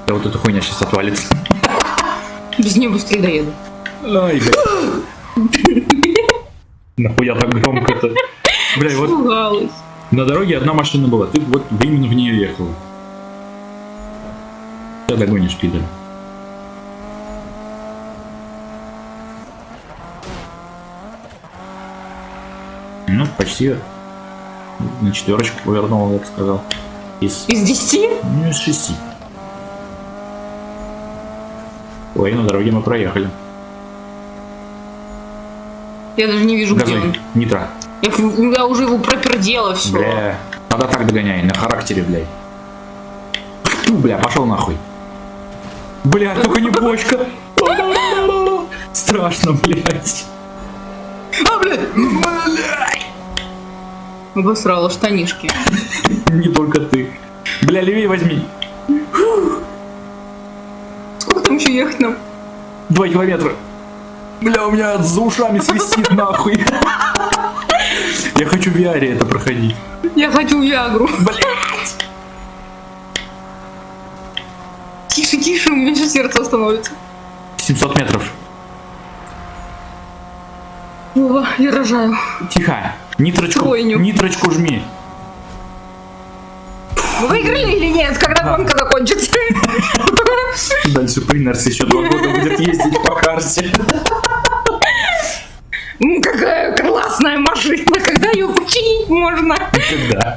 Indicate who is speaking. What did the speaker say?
Speaker 1: Да вот эта хуйня сейчас отвалится.
Speaker 2: Без нее быстрее доеду.
Speaker 1: Ай, блядь. Нахуя так громко-то? Бля, вот
Speaker 2: Испугалась.
Speaker 1: на дороге одна машина была, ты вот именно в нее ехал. Тебя догонишь, пидор. Ну, почти на 4 повернул, я бы сказал. Из
Speaker 2: 10?
Speaker 1: Ну, из 6. Ой, на дороге мы проехали.
Speaker 2: Я даже не вижу, где он.
Speaker 1: Газуй, нитро.
Speaker 2: Я уже его пропердела все.
Speaker 1: Бля, надо так догоняй, на характере, блядь. Фу, бля, пошел нахуй. Бля, только не бочка. Страшно, блядь.
Speaker 2: А, блядь! Обосрала штанишки.
Speaker 1: Не только ты. Бля, левее возьми.
Speaker 2: Сколько там еще ехать нам?
Speaker 1: 2 километра. Бля, у меня за ушами свистит нахуй. Я хочу в VR это проходить.
Speaker 2: Я хочу Виагру.
Speaker 1: Блять.
Speaker 2: Тише, тише, у меня сейчас сердце остановится.
Speaker 1: 700 метров.
Speaker 2: Вова, я рожаю.
Speaker 1: Тихо. Нитрочку,
Speaker 2: Тройню.
Speaker 1: нитрочку жми.
Speaker 2: Вы выиграли или нет? Когда гонка закончится?
Speaker 1: Дальше Принерс еще 2 года будет ездить по карте.
Speaker 2: Какая классная машина, когда ее починить можно?
Speaker 1: Когда?